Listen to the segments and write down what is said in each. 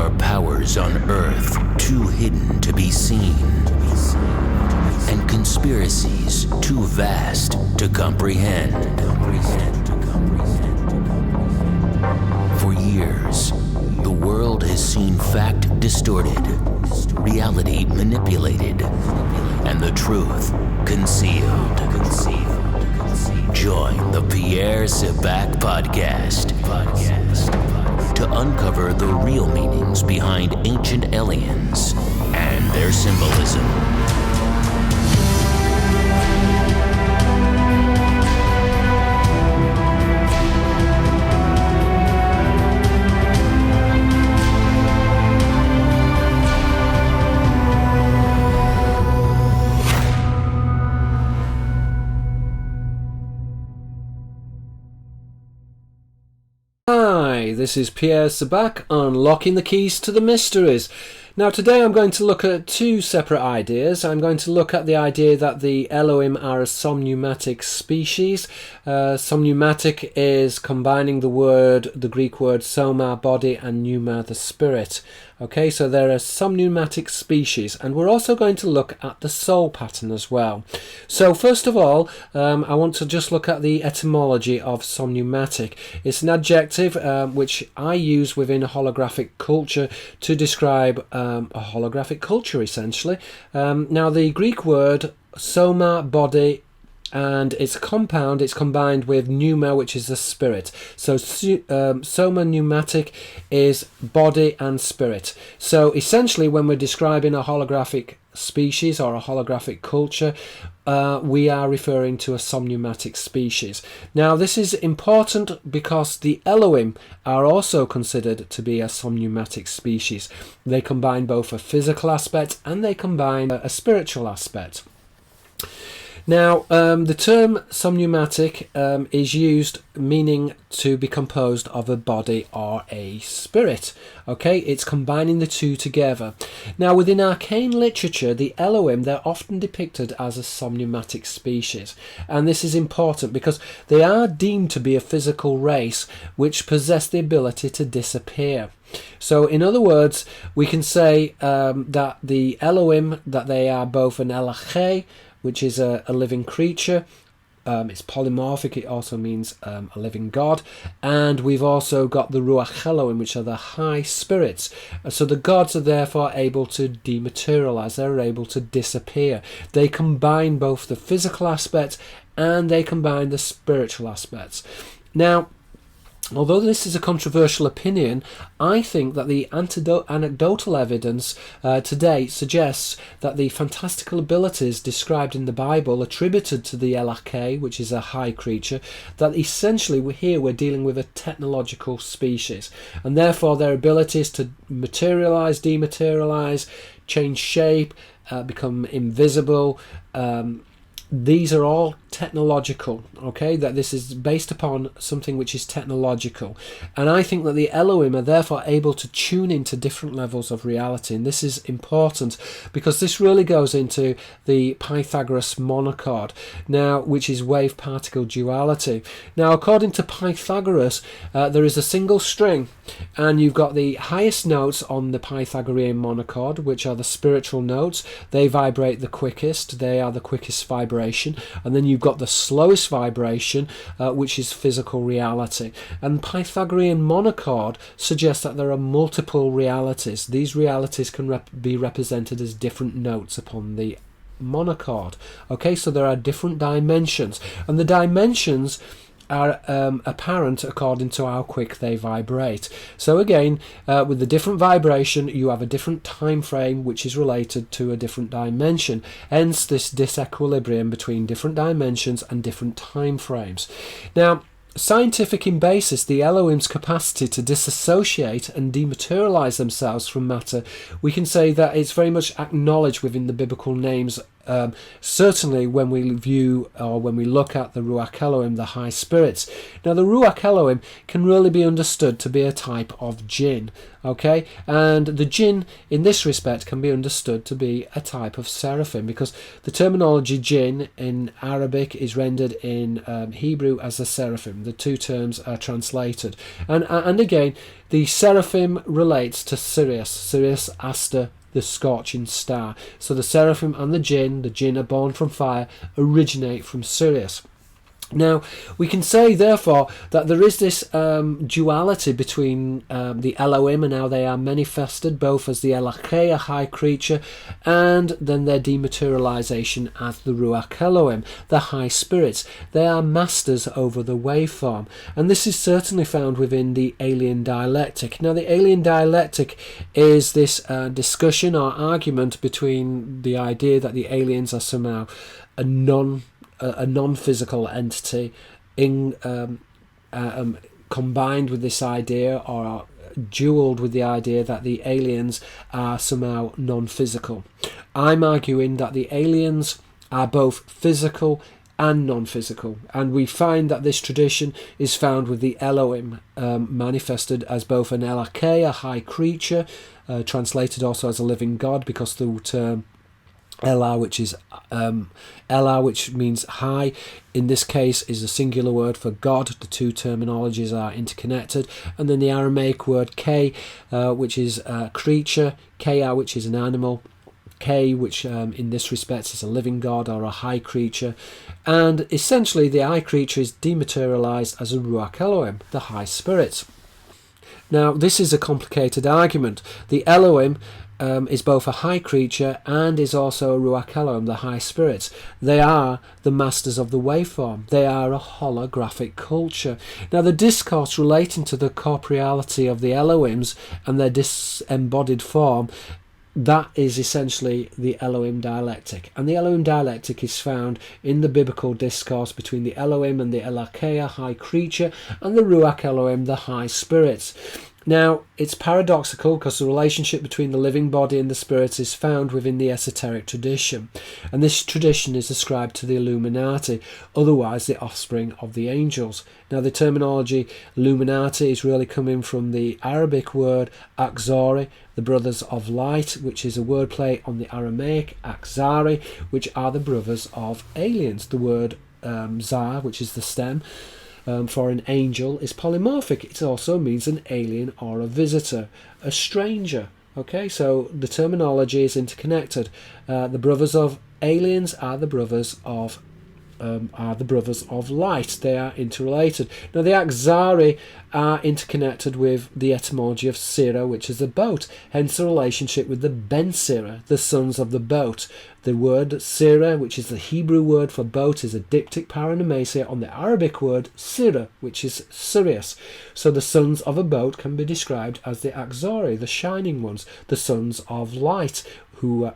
are powers on Earth too hidden to be seen, and conspiracies too vast to comprehend. For years, the world has seen fact distorted, reality manipulated, and the truth concealed. Join the Pierre Sebak podcast to uncover the real meanings behind ancient aliens and their symbolism. Hi, this is Pierre Sebak, unlocking the keys to the mysteries. Now today I'm going to look at two separate ideas. I'm going to look at the idea that the Elohim are a somneumatic species. Somneumatic is combining the Greek word soma, body, and pneuma, the spirit. Okay, so they're a somneumatic species, and we're also going to look at the soul pattern as well. So first of all, I want to just look at the etymology of somneumatic. It's an adjective which I use within a holographic culture to describe a holographic culture, essentially. Now the Greek word soma, body, and it's combined with pneuma, which is the spirit. So soma pneumatic is body and spirit. So essentially when we're describing a holographic species or a holographic culture, we are referring to a somneumatic species. Now this is important because the Elohim are also considered to be a somneumatic species. They combine both a physical aspect and they combine a spiritual aspect. Now, the term somneumatic is used meaning to be composed of a body or a spirit. Okay, it's combining the two together. Now, within arcane literature, the Elohim, they're often depicted as a somneumatic species. And this is important because they are deemed to be a physical race which possess the ability to disappear. So in other words, we can say that the Elohim, that they are both an elacheh, which is a living creature. It's polymorphic, it also means a living God. And we've also got the ru'akh Elohim, which are the high spirits. So the gods are therefore able to dematerialize, they're able to disappear. They combine both the physical aspect and they combine the spiritual aspects. Now, although this is a controversial opinion, I think that the anecdotal evidence to date suggests that the fantastical abilities described in the Bible attributed to the elacheh, which is a high creature, that essentially we're dealing with a technological species, and therefore their abilities to materialize, dematerialize, change shape, become invisible, these are all technological, okay? That this is based upon something which is technological. And I think that the Elohim are therefore able to tune into different levels of reality. And this is important because this really goes into the Pythagoras monochord, now, which is wave-particle duality. Now, according to Pythagoras, there is a single string, and you've got the highest notes on the Pythagorean monochord, which are the spiritual notes. They vibrate the quickest. They are the quickest vibration. And then you've got the slowest vibration, which is physical reality. And Pythagorean monochord suggests that there are multiple realities. These realities can be represented as different notes upon the monochord. Okay, so there are different dimensions, and the dimensions are apparent according to how quick they vibrate. So again, with the different vibration, you have a different time frame which is related to a different dimension. Hence this disequilibrium between different dimensions and different time frames. Now, scientific in basis, the Elohim's capacity to disassociate and dematerialize themselves from matter, we can say that it's very much acknowledged within the biblical names certainly when we view or when we look at the ru'akh Elohim, the high spirits. Now the ru'akh Elohim can really be understood to be a type of jinn, okay, and the jinn in this respect can be understood to be a type of seraphim, because the terminology jinn in Arabic is rendered in Hebrew as the seraphim. The two terms are translated, and again the seraphim relates to Sirius Aster, the scorching star. So the seraphim and the jinn are born from fire, originate from Sirius. Now, we can say, therefore, that there is this duality between the Elohim and how they are manifested, both as the Elakeh, a high creature, and then their dematerialization as the Ru'akh Elohim, the high spirits. They are masters over the waveform, and this is certainly found within the alien dialectic. Now, the alien dialectic is this discussion or argument between the idea that the aliens are somehow a non-physical entity combined with this idea, or duelled with the idea that the aliens are somehow non-physical. I'm arguing that the aliens are both physical and non-physical, and we find that this tradition is found with the Elohim manifested as both an Elakeh, a high creature, translated also as a living God, because the term Elah, which means high, in this case is a singular word for God. The two terminologies are interconnected. And then the Aramaic word K, which is a creature, Ka, which is an animal, K, which in this respect is a living God or a high creature. And essentially the high creature is dematerialized as a Ru'akh Elohim, the high spirits. Now, this is a complicated argument. The Elohim is both a high creature and is also a Ru'akh Elohim, the high spirits. They are the masters of the waveform. They are a holographic culture. Now, the discourse relating to the corporeality of the Elohims and their disembodied form, that is essentially the Elohim dialectic. And the Elohim dialectic is found in the biblical discourse between the Elohim and the Elakeh, high creature, and the Ru'akh Elohim, the high spirits. Now, it's paradoxical because the relationship between the living body and the spirits is found within the esoteric tradition, and this tradition is ascribed to the Illuminati, otherwise the offspring of the angels. Now, the terminology Illuminati is really coming from the Arabic word Akzari, the brothers of light, which is a wordplay on the Aramaic Akzari, which are the brothers of aliens. The word Zar, which is the stem, for an angel, is polymorphic. It also means an alien or a visitor, a stranger. Okay, so the terminology is interconnected. The brothers of aliens are the brothers of light. They are interrelated. Now, the Akzari are interconnected with the etymology of Sira, which is a boat, hence the relationship with the Ben Sira, the sons of the boat. The word Sira, which is the Hebrew word for boat, is a diptych paranomasia on the Arabic word Sira, which is Sirius. So the sons of a boat can be described as the Akzari, the shining ones, the sons of light, who are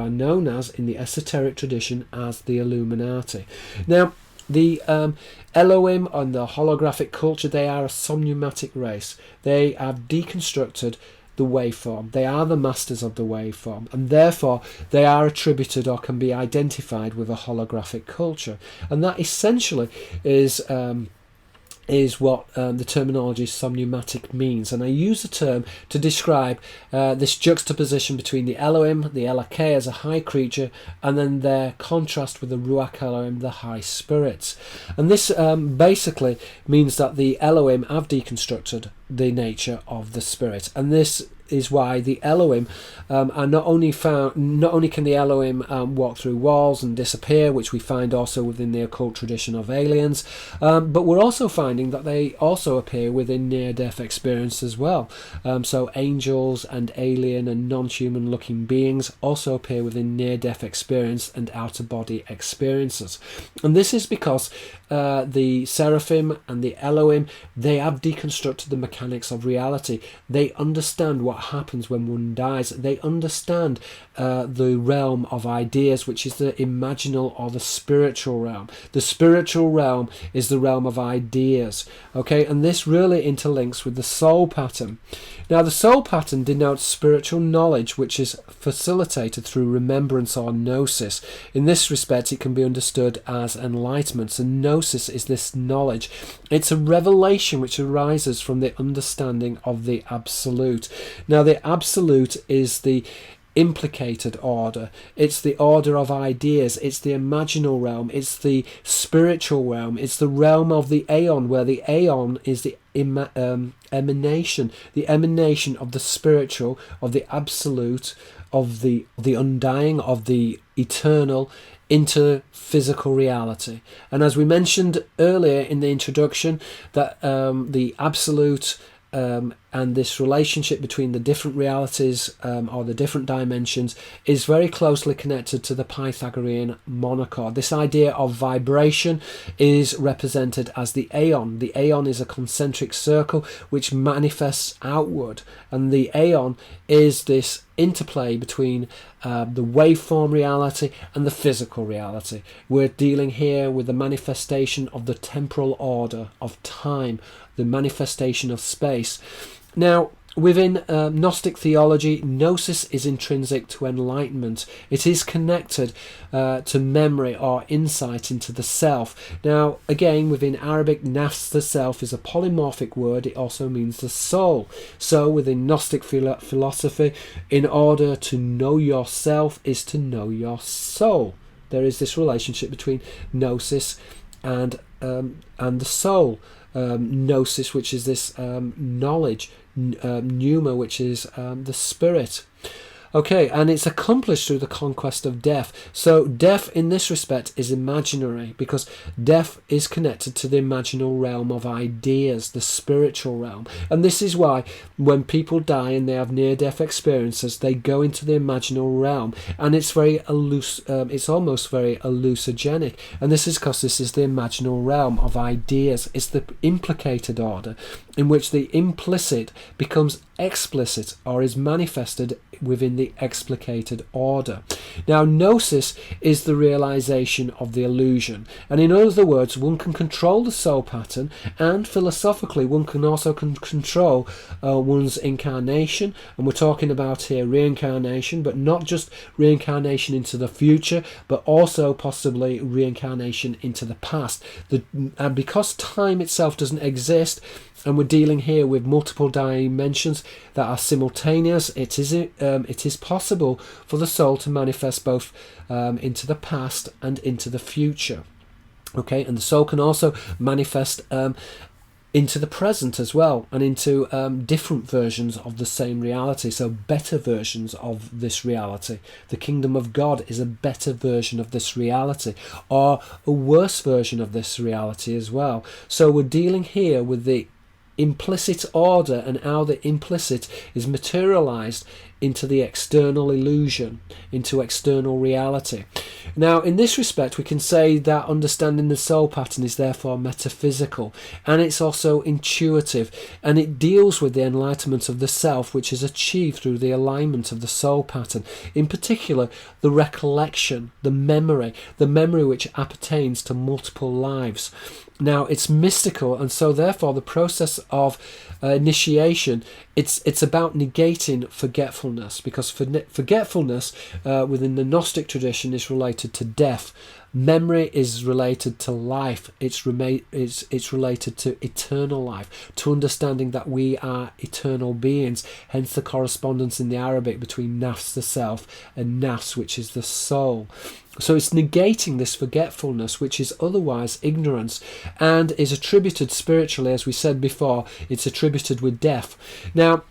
known as, in the esoteric tradition, as the Illuminati. Now, the Elohim and the holographic culture, they are a somnumatic race. They have deconstructed the waveform. They are the masters of the waveform, and therefore they are attributed or can be identified with a holographic culture. And that essentially is what the terminology somnumatic means. And I use the term to describe this juxtaposition between the Elohim, the Elakeh as a high creature, and then their contrast with the Ru'akh Elohim, the high spirits. And this basically means that the Elohim have deconstructed the nature of the spirit, and this is why the Elohim are not only can the Elohim walk through walls and disappear, which we find also within the occult tradition of aliens, but we're also finding that they also appear within near-death experience as well. So angels and alien and non-human looking beings also appear within near-death experience and outer-body experiences. And this is because the seraphim and the Elohim, they have deconstructed the mechanics of reality. They understand what what happens when one dies. They understand the realm of ideas, which is the imaginal or the spiritual realm. The spiritual realm is the realm of ideas. Okay, and this really interlinks with the soul pattern. Now, the soul pattern denotes spiritual knowledge, which is facilitated through remembrance or gnosis. In this respect, it can be understood as enlightenment. And gnosis is this knowledge. It's a revelation which arises from the understanding of the absolute. Now, the absolute is the implicated order. It's the order of ideas. It's the imaginal realm. It's the spiritual realm. It's the realm of the aeon, where the aeon is the emanation of the spiritual, of the absolute, of the undying, of the eternal, into physical reality. And as we mentioned earlier in the introduction, that the absolute and this relationship between the different realities or the different dimensions is very closely connected to the Pythagorean monochord. This idea of vibration is represented as the aeon. The aeon is a concentric circle which manifests outward, and the aeon is this interplay between the waveform reality and the physical reality. We're dealing here with the manifestation of the temporal order of time, the manifestation of space. Now, within Gnostic theology, gnosis is intrinsic to enlightenment. It is connected to memory or insight into the self. Now, again, within Arabic, nafs, the self, is a polymorphic word. It also means the soul. So, within Gnostic philosophy, in order to know yourself is to know your soul. There is this relationship between gnosis and the soul. Gnosis, which is this knowledge, pneuma, which is the spirit. Okay, and it's accomplished through the conquest of death. So death in this respect is imaginary, because death is connected to the imaginal realm of ideas, the spiritual realm. And this is why when people die and they have near-death experiences, they go into the imaginal realm, and it's very it's almost very hallucinogenic. And this is because this is the imaginal realm of ideas. It's the implicated order in which the implicit becomes explicit or is manifested within the explicated order. Now, gnosis is the realization of the illusion, and in other words, one can control the soul pattern, and philosophically one can also control one's incarnation. And we're talking about here reincarnation, but not just reincarnation into the future, but also possibly reincarnation into the past. And because time itself doesn't exist, and we're dealing here with multiple dimensions that are simultaneous, it is possible for the soul to manifest both into the past and into the future. Okay, and the soul can also manifest into the present as well, and into different versions of the same reality, so better versions of this reality. The kingdom of God is a better version of this reality, or a worse version of this reality as well. So we're dealing here with the implicit order and how the implicit is materialized into the external illusion, into external reality. Now, in this respect, we can say that understanding the soul pattern is therefore metaphysical, and it's also intuitive, and it deals with the enlightenment of the self, which is achieved through the alignment of the soul pattern. In particular, the recollection, the memory which appertains to multiple lives. Now, it's mystical, and so therefore the process of initiation, it's about negating forgetfulness, because forgetfulness within the Gnostic tradition is related to death. Memory is related to life. It's related to eternal life, to understanding that we are eternal beings. Hence the correspondence in the Arabic between nafs, the self, and nafs, which is the soul. So it's negating this forgetfulness, which is otherwise ignorance, and is attributed spiritually, as we said before, it's attributed with death. Now,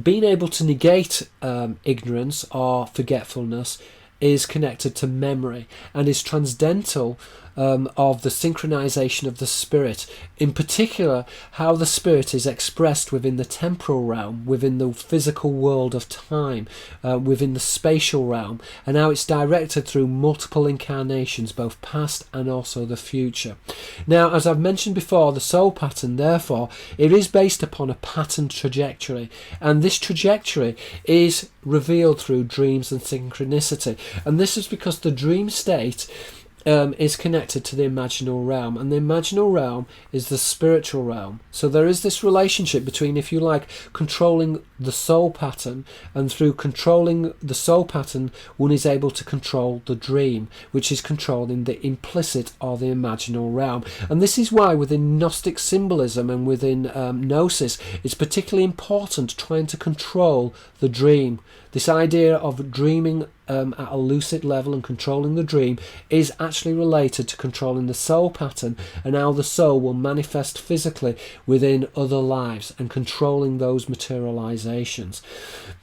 being able to negate ignorance or forgetfulness is connected to memory, and is transcendental of the synchronization of the spirit, in particular how the spirit is expressed within the temporal realm, within the physical world of time, within the spatial realm, and how it's directed through multiple incarnations, both past and also the future. Now, as I've mentioned before, the soul pattern, therefore, it is based upon a pattern trajectory, and this trajectory is revealed through dreams and synchronicity. And this is because the dream state is connected to the imaginal realm, and the imaginal realm is the spiritual realm. So there is this relationship between, if you like, controlling the soul pattern, and through controlling the soul pattern one is able to control the dream, which is controlling the implicit or the imaginal realm. And this is why within Gnostic symbolism and within Gnosis it's particularly important trying to control the dream. This idea of dreaming at a lucid level and controlling the dream is actually related to controlling the soul pattern and how the soul will manifest physically within other lives and controlling those materializations.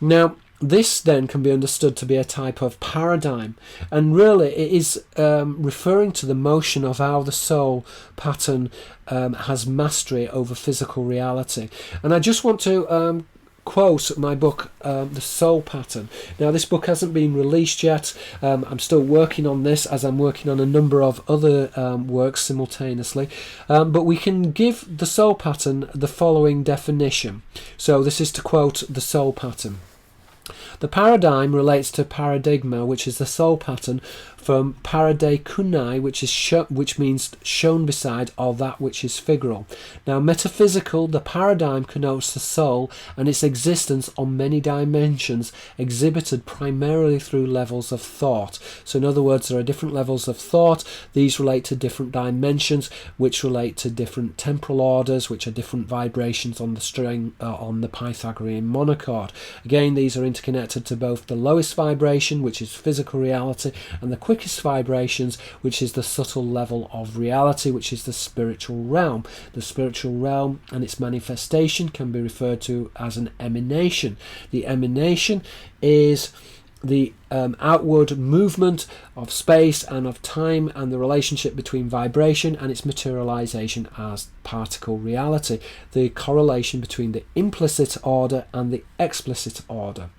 Now, this then can be understood to be a type of paradigm, and really it is referring to the motion of how the soul pattern has mastery over physical reality. And I just want to quote my book, The Soul Pattern. Now, this book hasn't been released yet. I'm still working on this, as I'm working on a number of other works simultaneously, but we can give the soul pattern the following definition. So this is to quote the soul pattern. The paradigm relates to paradigma, which is the soul pattern, from paradeikunai, which means shown beside, or that which is figural. Now, metaphysical, the paradigm connotes the soul and its existence on many dimensions, exhibited primarily through levels of thought. So in other words, there are different levels of thought. These relate to different dimensions, which relate to different temporal orders, which are different vibrations on the string, on the Pythagorean monochord. Again, these are interconnected to both the lowest vibration, which is physical reality, and the quickest vibrations, which is the subtle level of reality, which is the spiritual realm. The spiritual realm and its manifestation can be referred to as an emanation. The emanation is the outward movement of space and of time, and the relationship between vibration and its materialization as particle reality, the correlation between the implicit order and the explicit order.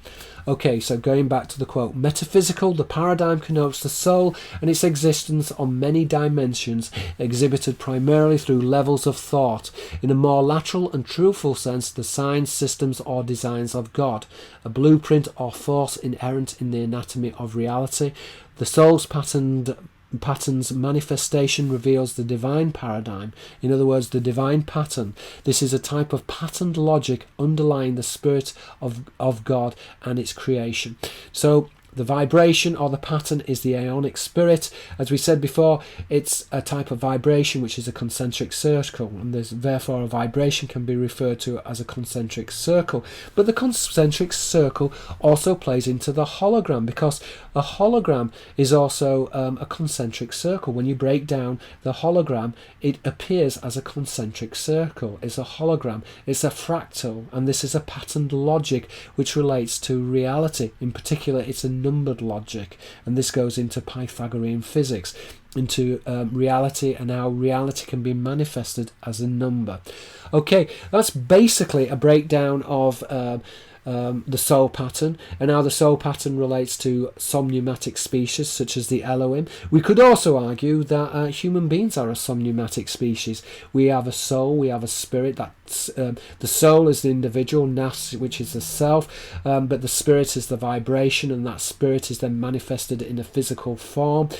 Okay, so going back to the quote, metaphysical, the paradigm connotes the soul and its existence on many dimensions, exhibited primarily through levels of thought. In a more lateral and truthful sense, the signs, systems, or designs of God, a blueprint or force inherent in the anatomy of reality. The soul's pattern's manifestation reveals the divine paradigm, in other words, the divine pattern. This is a type of patterned logic underlying the spirit of God and its creation. So the vibration or the pattern is the aeonic spirit. As we said before, it's a type of vibration which is a concentric circle, and therefore a vibration can be referred to as a concentric circle. But the concentric circle also plays into the hologram, because a hologram is also a concentric circle. When you break down the hologram, it appears as a concentric circle. It's a hologram, it's a fractal, and this is a patterned logic which relates to reality. In particular, it's a numbered logic, and this goes into Pythagorean physics, into reality, and how reality can be manifested as a number. Okay, that's basically a breakdown of the soul pattern, and how the soul pattern relates to somnaumatic species such as the Elohim. We could also argue that human beings are a somnaumatic species. We have a soul, we have a spirit. That's the soul is the individual, nas, which is the self, but the spirit is the vibration, and that spirit is then manifested in a physical form,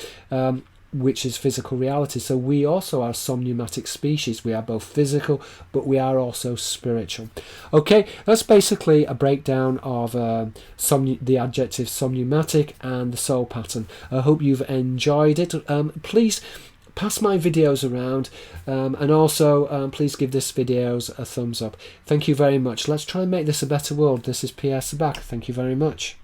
which is physical reality. So we also are somnaumatic species. We are both physical, but we are also spiritual. Okay, that's basically a breakdown of the adjective somnaumatic and the soul pattern. I hope you've enjoyed it. Please pass my videos around, and also please give this video a thumbs up. Thank you very much. Let's try and make this a better world. This is Pierre Sabak. Thank you very much.